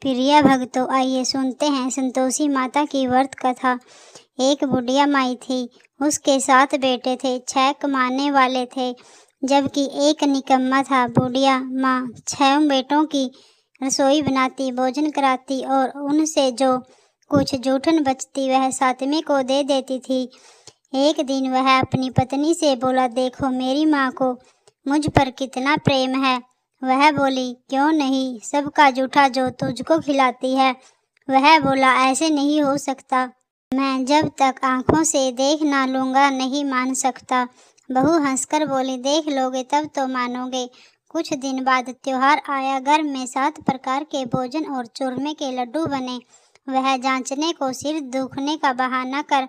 प्रिय भक्तों, आइए सुनते हैं संतोषी माता की व्रत कथा। एक बुढ़िया माई थी। उसके 7 बेटे थे। 6 कमाने वाले थे, जबकि एक निकम्मा था। बुढ़िया माँ 6 बेटों की रसोई बनाती, भोजन कराती और उनसे जो कुछ जूठन बचती वह 7वें को दे देती थी। एक दिन वह अपनी पत्नी से बोला, देखो मेरी माँ को मुझ पर कितना प्रेम है। वह बोली, क्यों नहीं, सबका जूठा जो तुझको खिलाती है। वह बोला, ऐसे नहीं हो सकता, मैं जब तक आंखों से देख ना लूँगा नहीं मान सकता। बहू हंसकर बोली, देख लोगे तब तो मानोगे। कुछ दिन बाद त्योहार आया। घर में 7 प्रकार के भोजन और चूरमे के लड्डू बने। वह जांचने को सिर दुखने का बहाना कर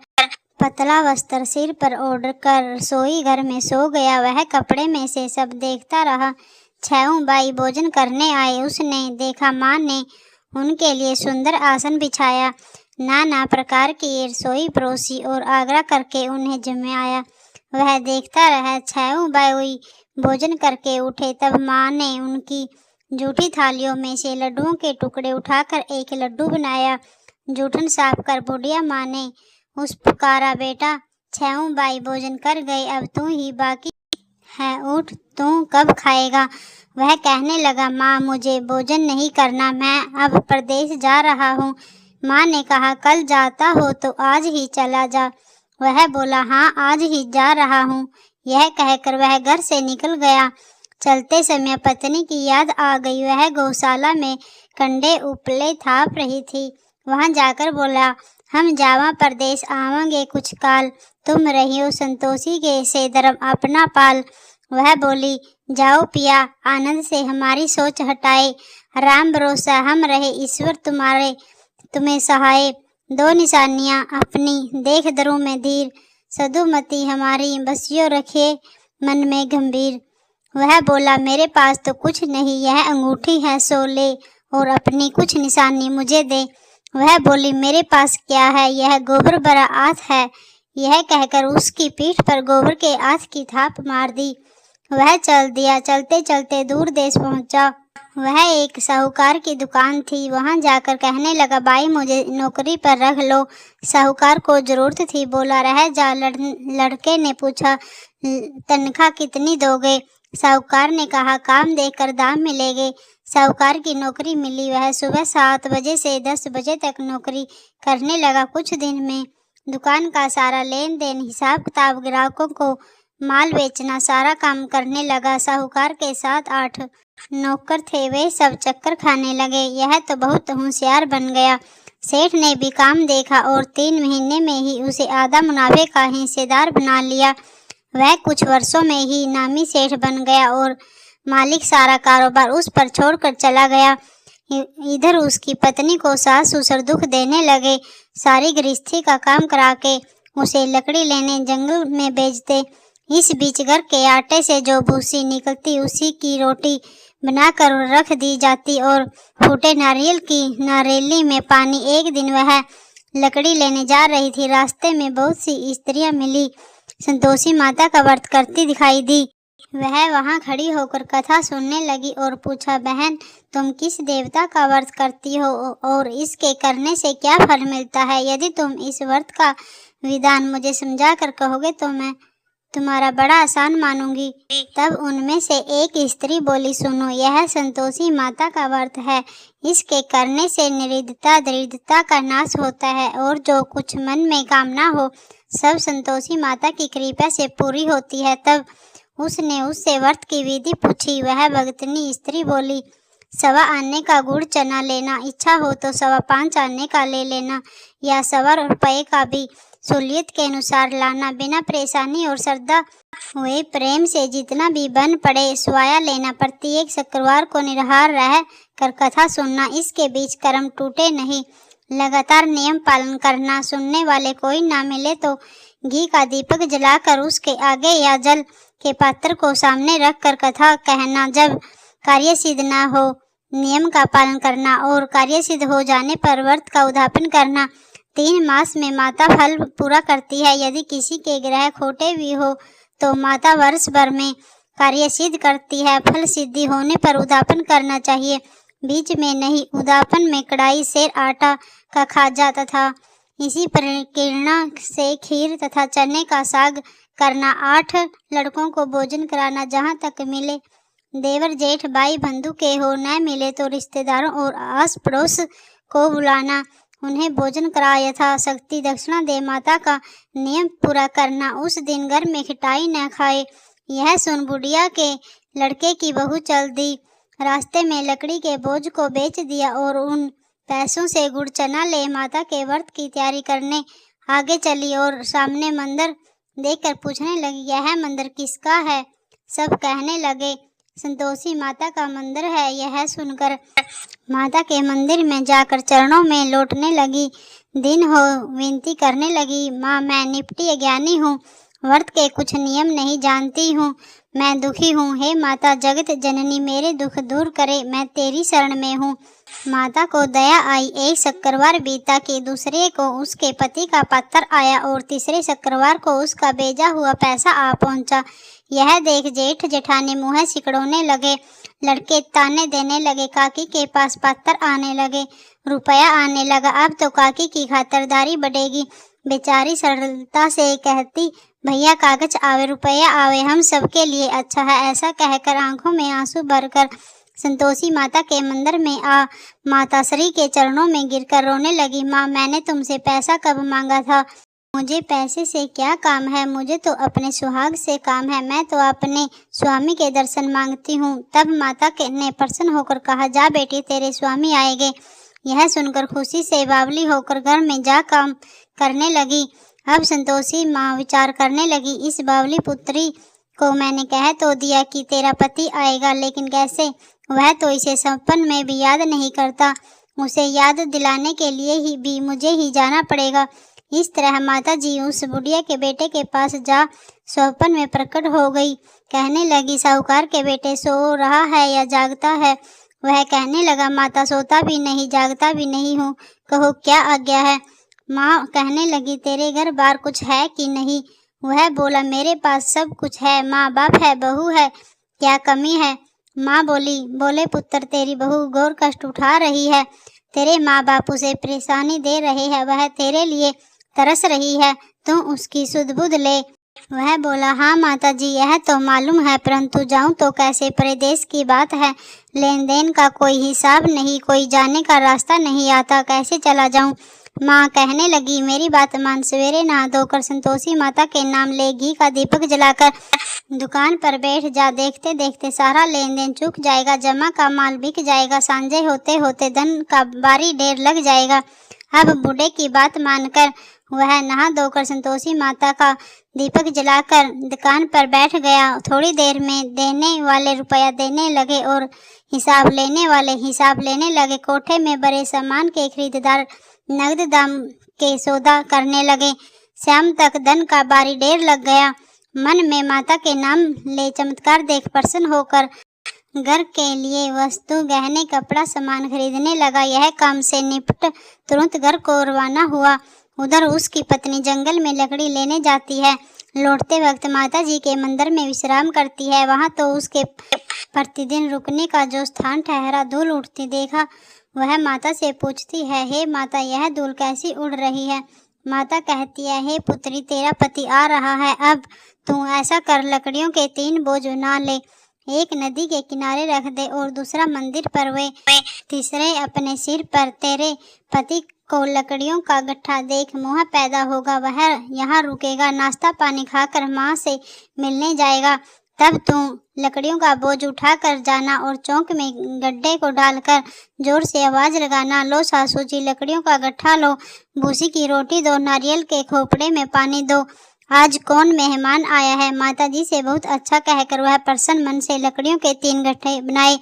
पतला वस्त्र सिर पर ओढ़ कर रसोई घर में सो गया। वह कपड़े में से सब देखता रहा। 6 भाई भोजन करने आए। उसने देखा माँ ने उनके लिए सुंदर आसन बिछाया, नाना प्रकार की रसोई परोसी और आग्रह करके उन्हें जमाया। वह देखता रहा। 6 भाई भोजन करके उठे, तब माँ ने उनकी जूठी थालियों में से लड्डुओं के टुकड़े उठाकर एक लड्डू बनाया। जूठन साफ कर बुढ़िया माँ ने उस पुकारा, बेटा 6 भाई भोजन कर गए, अब तू ही बाकी है, उठ, तू कब खाएगा। वह कहने लगा, माँ मुझे भोजन नहीं करना, मैं अब प्रदेश जा रहा हूँ। माँ ने कहा, कल जाता हो तो आज ही चला जा। वह बोला, हाँ आज ही जा रहा हूँ। यह कहकर वह घर से निकल गया। चलते समय पत्नी की याद आ गई। वह गौशाला में कंडे उपले थाप रही थी। वहाँ जाकर बोला, हम जावा प्रदेश आवांगे कुछ काल, तुम रहियो संतोषी के से धर्म अपना पाल। वह बोली, जाओ पिया, आनंद से हमारी सोच हटाए। राम भरोसा हम रहे, ईश्वर तुम्हें सहाय। 2 निशानियाँ अपनी देख दरों में धीर, सदुमती हमारी बसियो रखे मन में गंभीर। वह बोला, मेरे पास तो कुछ नहीं, यह अंगूठी है सो ले, और अपनी कुछ निशानी मुझे दे। वह बोली, मेरे पास क्या है, यह गोबर भरा आठ है। यह कहकर उसकी पीठ पर गोबर के आठ की थाप मार दी। वह चल दिया। चलते चलते दूर देश पहुंचा। वह एक साहूकार की दुकान थी। वहां जाकर कहने लगा, भाई मुझे नौकरी पर रख लो। साहूकार को जरूरत थी। बोला, रह जा। लड़के ने पूछा, तनख्वाह कितनी दोगे। साहूकार ने कहा, काम देकर दाम मिलेंगे। साहूकार की नौकरी मिली। वह सुबह 7 बजे से 10 बजे तक नौकरी करने लगा। कुछ दिन में दुकान का सारा लेन देन, हिसाब किताब, ग्राहकों को माल बेचना, सारा काम करने लगा। साहूकार के 7-8 नौकर थे। वे सब चक्कर खाने लगे। यह तो बहुत होशियार बन गया। सेठ ने भी काम देखा और 3 महीने में ही उसे आधा मुनाफे का हिस्सेदार बना लिया। वह कुछ वर्षों में ही नामी सेठ बन गया और मालिक सारा कारोबार उस पर छोड़कर चला गया। इधर उसकी पत्नी को सास ससुर दुख देने लगे। सारी गृहस्थी का काम करा के उसे लकड़ी लेने जंगल में भेजते। इस बीच घर के आटे से जो भूसी निकलती उसी की रोटी बनाकर रख दी जाती और फूटे नारियल की नारेली में पानी। एक दिन वह लकड़ी लेने जा रही थी। रास्ते में बहुत सी स्त्रियां मिली, संतोषी माता का व्रत करती दिखाई दी। वह वहां खड़ी होकर कथा सुनने लगी और पूछा, बहन तुम किस देवता का व्रत करती हो और इसके करने से क्या फल मिलता है। यदि तुम इस व्रत का विधान मुझे समझा कर कहोगे तो मैं तुम्हारा बड़ा आसान मानूंगी। तब उनमें से एक स्त्री बोली, सुनो, यह संतोषी माता का व्रत है। इसके करने से निरुद्धता दरिद्रता का नाश होता है और जो कुछ मन में कामना हो सब संतोषी माता की कृपा से पूरी होती है। तब उसने उससे व्रत की विधि पूछी। वह भगतनी स्त्री बोली, 1.25 आने का गुड़ चना लेना, इच्छा हो तो 5.25 आने का ले लेना, या 1.25 रुपये का भी सहूलियत के अनुसार लाना। बिना परेशानी और श्रद्धा हुए प्रेम से जितना भी बन पड़े स्वाया लेना। प्रत्येक शुक्रवार को निराहार रह कर कथा सुनना, इसके बीच कर्म टूटे नहीं। लगातार नियम पालन करना। सुनने वाले कोई ना मिले तो घी का दीपक जलाकर उसके आगे या जल के पात्र को सामने रखकर कथा कहना। जब कार्य सिद्ध ना हो नियम का पालन करना और कार्य सिद्ध हो जाने पर व्रत का उद्यापन करना। 3 मास में माता फल पूरा करती है। यदि किसी के ग्रह खोटे भी हो तो माता वर्ष भर में कार्य सिद्ध करती है। फल सिद्धि होने पर उद्यापन करना चाहिए। बीच में नहीं, उदापन में कड़ाई से आटा का खाजा तथा इसी प्रेरणा से खीर तथा चने का साग करना, 8 लड़कों को भोजन कराना, जहाँ तक मिले देवर जेठ भाई बंधु के हो, न मिले तो रिश्तेदारों और आस पड़ोस को बुलाना, उन्हें भोजन करा यथाशक्ति दक्षिणा दे, माता का नियम पूरा करना, उस दिन घर में खिटाई न खाए। यह सुन बुढ़िया के लड़के की बहू चल दी, रास्ते में लकड़ी के बोझ को बेच दिया और उन पैसों से गुड़ चना ले माता के व्रत की तैयारी करने आगे चली और सामने मंदिर देखकर पूछने लगी, यह मंदिर किसका है? सब कहने लगे, संतोषी माता का मंदिर है। यह सुनकर माता के मंदिर में जाकर चरणों में लौटने लगी, दिन हो विनती करने लगी, माँ मैं निपटी अज्ञानी हूँ, व्रत के कुछ नियम नहीं जानती हूँ, मैं दुखी हूँ, हे माता जगत जननी मेरे दुख दूर करे, मैं तेरी शरण में हूँ। माता को दया आई। एक शुक्रवार बीता कि दूसरे को उसके पति का पत्र आया और तीसरे शुक्रवार को उसका भेजा हुआ पैसा आ पहुंचा। यह देख जेठ जेठानी मुँह सिकड़ोने लगे, लड़के ताने देने लगे, काकी के पास पत्र आने लगे, रुपया आने लगा, अब तो काकी की खातिरदारी बढ़ेगी। बेचारी सरलता से कहती, भैया कागज आवे, रुपया आवे, हम सबके लिए अच्छा है। ऐसा कहकर आंखों में आंसू भरकर संतोषी माता के मंदिर में आ माता श्री के चरणों में गिरकर रोने लगी, माँ मैंने तुमसे पैसा कब मांगा था? मुझे पैसे से क्या काम है? मुझे तो अपने सुहाग से काम है, मैं तो अपने स्वामी के दर्शन मांगती हूँ। तब माता ने प्रसन्न होकर कहा, जा बेटी तेरे स्वामी आएंगे। यह सुनकर खुशी से बावली होकर घर में जा काम करने लगी। अब संतोषी माँ विचार करने लगी, इस बावली पुत्री को मैंने कह तो दिया कि तेरा पति आएगा, लेकिन कैसे? वह तो इसे सपन में भी याद नहीं करता, उसे याद दिलाने के लिए ही भी मुझे ही जाना पड़ेगा। इस तरह माता जी उस बुढ़िया के बेटे के पास जा स्वप्न में प्रकट हो गई। कहने लगी, साहूकार के बेटे सो रहा है या जागता है? वह कहने लगा, माता सोता भी नहीं जागता भी नहीं हूँ, कहो क्या आज्ञा है? माँ कहने लगी, तेरे घर बार कुछ है कि नहीं? वह बोला, मेरे पास सब कुछ है, माँ बाप है, बहू है, क्या कमी है? माँ बोले पुत्र तेरी बहू घोर कष्ट उठा रही है, तेरे माँ बाप उसे परेशानी दे रहे हैं, वह तेरे लिए तरस रही है, तू उसकी सुध बुध ले। वह बोला, हाँ माता जी यह तो मालूम है, परंतु जाऊं तो कैसे? प्रदेश की बात है, लेन देन का कोई हिसाब नहीं, कोई जाने का रास्ता नहीं आता, कैसे चला जाऊं? माँ कहने लगी, मेरी बात मान, सवेरे नहा धोकर संतोषी माता के नाम ले घी का दीपक जलाकर दुकान पर बैठ जा, देखते देखते सारा लेन देन चूक जाएगा, जमा का माल बिक जाएगा, सांझे होते होते धन का बारी ढेर लग जाएगा। अब बूढ़े की बात मानकर वह नहा धोकर संतोषी माता का दीपक जलाकर दुकान पर बैठ गया। थोड़ी देर में देने वाले रुपया देने लगे और हिसाब लेने वाले हिसाब लेने लगे। कोठे में बड़े सामान के खरीदार नगद दाम के सौदा करने लगे। शाम तक धन का बारी ढेर लग गया। मन में माता के नाम ले चमत्कार देख प्रसन्न होकर घर के लिए वस्तु गहने कपड़ा सामान खरीदने लगा। यह काम से निपट तुरंत घर को रवाना हुआ। उधर उसकी पत्नी जंगल में लकड़ी लेने जाती है। लौटते वक्त माता जी के मंदिर में विश्राम करती है। वहां तो उसके प्रतिदिन रुकने का जो स्थान ठहरा, धूल उठती देखा। वह माता से पूछती है, हे माता यह धूल कैसी उड़ रही है? माता कहती है, हे पुत्री तेरा पति आ रहा है, अब तू ऐसा कर लकड़ियों के 3 बोझ ना ले, एक नदी के किनारे रख दे और दूसरा मंदिर पर वे तीसरे अपने सिर पर। तेरे पति को लकड़ियों का गट्ठा देख मोह पैदा होगा, वह यहाँ रुकेगा, नाश्ता पानी खाकर माँ से मिलने जाएगा। तब तू लकड़ियों का बोझ उठा कर जाना और चौक में गड्ढे को डालकर जोर से आवाज लगाना, लो सासू जी लकड़ियों का गट्ठा लो, भूसी की रोटी दो, नारियल के खोपड़े में पानी दो, आज कौन मेहमान आया है। माता जी से बहुत अच्छा कहकर वह प्रसन्न मन से लकड़ियों के 3 गट्ठे बनाए,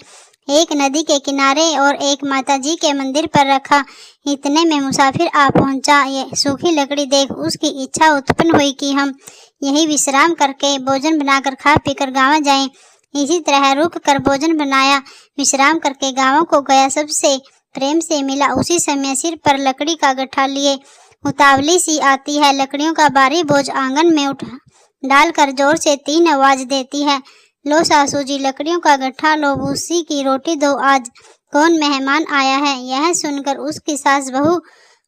एक नदी के किनारे और एक माता जी के मंदिर पर रखा। इतने में मुसाफिर आ पहुंचा। ये सूखी लकड़ी देख उसकी इच्छा उत्पन्न हुई कि हम यही विश्राम करके भोजन बनाकर खा पीकर गाँव जाएं। इसी तरह रुक कर भोजन बनाया, विश्राम करके गाँव को गया। सबसे प्रेम से मिला। उसी समय सिर पर लकड़ी का गट्ठा लिए उतावली सी आती है। लकड़ियों का भारी बोझ आंगन में उठा डालकर जोर से 3 आवाज देती है, लो सासू जी लकड़ियों का गट्ठा लो, भूसी की रोटी दो, आज कौन मेहमान आया है। यह सुनकर उसकी सास बहू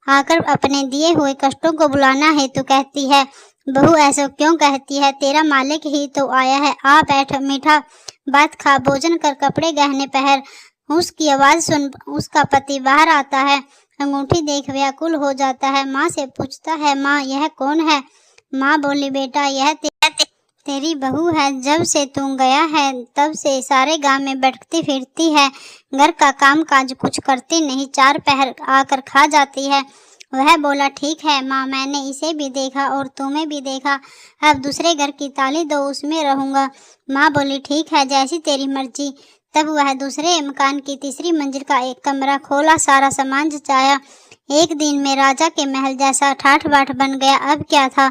आकर अपने दिए हुए कष्टों को बुलाना हेतु कहती है, बहू ऐसा क्यों कहती है, तेरा मालिक ही तो आया है, आ बैठ, मीठा बात खा, भोजन कर, कपड़े गहने पहन। उसकी आवाज सुन उसका पति बाहर आता है, अंगूठी देख व्याकुल हो जाता है। माँ से पूछता है, माँ यह कौन है। माँ बोली, बेटा यह तेरी बहू है। जब से तू गया है तब से सारे गांव में भटकती फिरती है, घर का काम काज कुछ करती नहीं, चार पहर आकर खा जाती है। वह बोला, ठीक है माँ, मैंने इसे भी देखा और तुम्हें भी देखा, अब दूसरे घर की ताली दो, उसमें रहूंगा। माँ बोली, ठीक है, जैसी तेरी मर्जी। तब वह दूसरे मकान की तीसरी मंजिल का एक कमरा खोला, सारा सामान जचाया। एक दिन में राजा के महल जैसा ठाठ बाट बन गया। अब क्या था,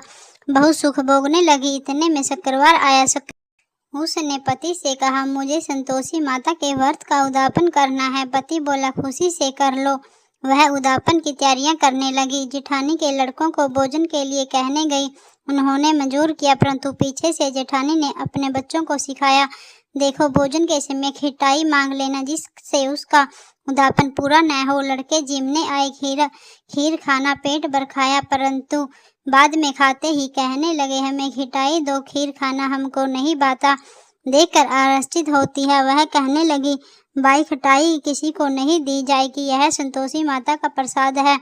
बहुत सुख भोगने लगी। इतने में शुक्रवार आया। उसने पति से कहा, मुझे संतोषी माता के व्रत का उद्यापन करना है। पति बोला, खुशी से कर लो। वह उद्यापन की तैयारियां करने लगी। जेठानी के लड़कों को भोजन के लिए कहने गई। उन्होंने मंजूर किया, परंतु पीछे से जेठानी ने अपने बच्चों को सिखाया, देखो भोजन के समय खिटाई मांग लेना, जिससे उसका उद्यापन पूरा न हो। लड़के जिमने आए, खीर खाना पेट भर खाया, परंतु बाद में खाते ही कहने लगे, हमें खिटाई दो, खीर खाना हमको नहीं भाता। देखकर आश्चर्य होती है। वह कहने लगी, बाई खटाई किसी को नहीं दी जाएगी, यह संतोषी माता का प्रसाद है।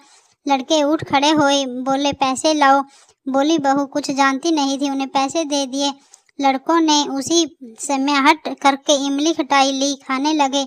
लड़के उठ खड़े हुए, बोले, पैसे लाओ। बोली बहू कुछ जानती नहीं थी, उन्हें पैसे दे दिए। लड़कों ने उसी समय हट करके इमली खटाई ली, खाने लगे।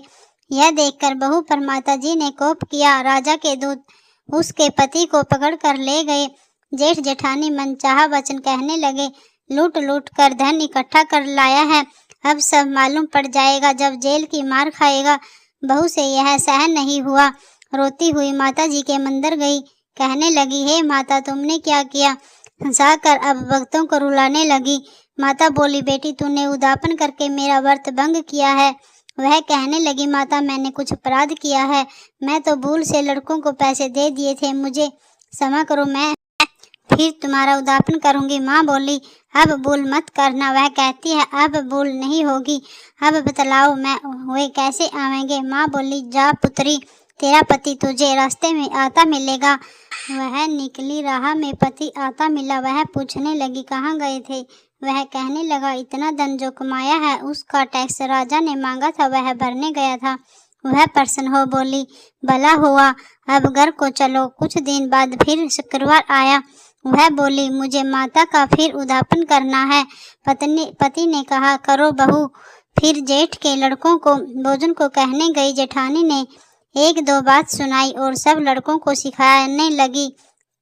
यह देखकर बहू पर माता जी ने कोप किया। राजा के दूत उसके पति को पकड़ कर ले गए। जेठ जेठानी मनचाहा वचन कहने लगे, लूट लूट कर धन इकट्ठा कर लाया है, अब सब मालूम पड़ जाएगा, जब जेल की मार खाएगा। बहू से यह सहन नहीं हुआ। रोती हुई माता जी के मंदिर गई, कहने लगी, हे माता, तुमने क्या किया। हंसा कर अब भक्तों को रुलाने लगी। माता बोली, बेटी तूने उद्यापन करके मेरा व्रत भंग किया है। वह कहने लगी, माता मैंने कुछ अपराध किया है, मैं तो भूल से लड़कों को पैसे दे दिए थे, मुझे क्षमा करो, मैं फिर तुम्हारा उद्यापन करूंगी। माँ बोली, अब भूल मत करना। वह कहती है, अब भूल नहीं होगी, अब बतलाओ मैं हुए कैसे आवेंगे। माँ बोली, जा पुत्री, तेरा पति तुझे रास्ते में आता मिलेगा। वह निकली, राह में पति आता मिला। वह पूछने लगी, कहाँ गए थे। वह कहने लगा, इतना धन जो कमाया है उसका टैक्स राजा ने मांगा था, वह भरने गया था। वह प्रसन्न हो बोली, भला हुआ, अब घर को चलो। कुछ दिन बाद फिर शुक्रवार आया। वह बोली, मुझे माता का फिर उद्यापन करना है। पति ने कहा, करो बहू। फिर जेठ के लड़कों को भोजन को कहने गई। जेठानी ने एक दो बात सुनाई और सब लड़कों को सिखाने लगी,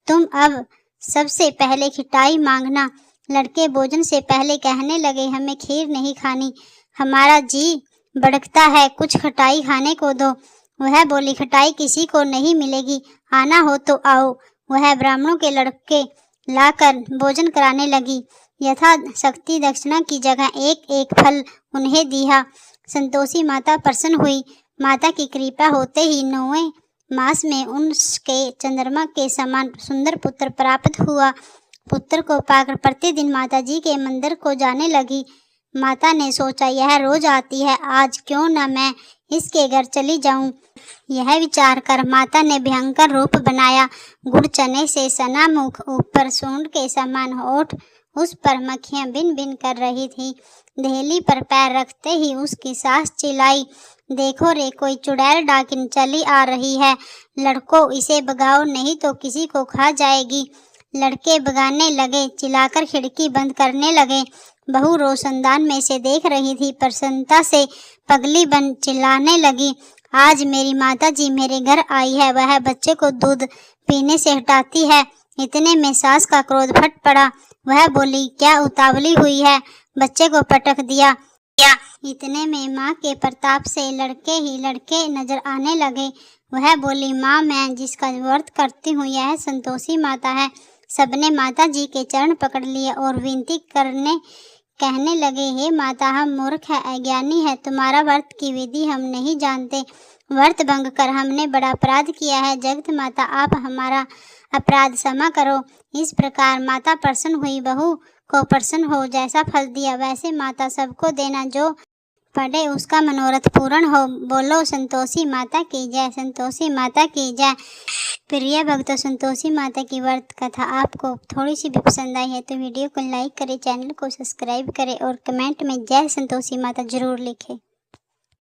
तुम अब सबसे पहले खिटाई मांगना। लड़के भोजन से पहले कहने लगे, हमें खीर नहीं खानी, हमारा जी भड़कता है, कुछ खटाई खाने को दो। वह बोली, खटाई किसी को नहीं मिलेगी, आना हो तो आओ। वह ब्राह्मणों के लड़के लाकर भोजन कराने लगी। यथा शक्ति दक्षिणा की जगह एक एक फल उन्हें दिया। संतोषी माता प्रसन्न हुई। माता की कृपा होते ही 9वें मास में उनके चंद्रमा के समान सुंदर पुत्र प्राप्त हुआ। पुत्र को पाकर प्रतिदिन माता जी के मंदिर को जाने लगी। माता ने सोचा, यह रोज आती है, आज क्यों न मैं इसके घर चली जाऊं। यह विचार कर माता ने भयंकर रूप बनाया। गुड़ चने से सना मुख, ऊपर सूंड के समान होठ, उस पर मक्खियां बिन बिन कर रही थी। देहली पर पैर रखते ही उसकी सास चिल्लाई, देखो रे, कोई चुड़ैल डाकिन चली आ रही है, लड़कों इसे भगाओ नहीं तो किसी को खा जाएगी। लड़के भगाने लगे, चिल्लाकर खिड़की बंद करने लगे। बहू रोशनदान में से देख रही थी, प्रसन्नता से पगली बन चिल्लाने लगी, आज मेरी माता जी मेरे घर आई है, वह बच्चे को दूध पीने से हटाती है। इतने में सास का क्रोध फट पड़ा। वह बोली, क्या उतावली हुई है, बच्चे को पटक दिया। इतने में माँ के प्रताप से लड़के ही लड़के नजर आने लगे। वह बोली, माँ मैं जिसका व्रत करती हूँ यह संतोषी माता है। सबने माता जी के चरण पकड़ लिए और विनती कहने लगे, हे माता, हम मूर्ख है, अज्ञानी है, तुम्हारा व्रत की विधि हम नहीं जानते, व्रत भंग कर हमने बड़ा अपराध किया है, जगत माता आप हमारा अपराध क्षमा करो। इस प्रकार माता प्रसन्न हुई। बहू को प्रसन्न हो जैसा फल दिया वैसे माता सबको देना, जो पढ़े उसका मनोरथ पूर्ण हो। बोलो संतोषी माता की जय, संतोषी माता की जय। प्रिय भक्तों, संतोषी माता की व्रत कथा आपको थोड़ी सी भी पसंद आई है तो वीडियो को लाइक करें, चैनल को सब्सक्राइब करें और कमेंट में जय संतोषी माता जरूर लिखें।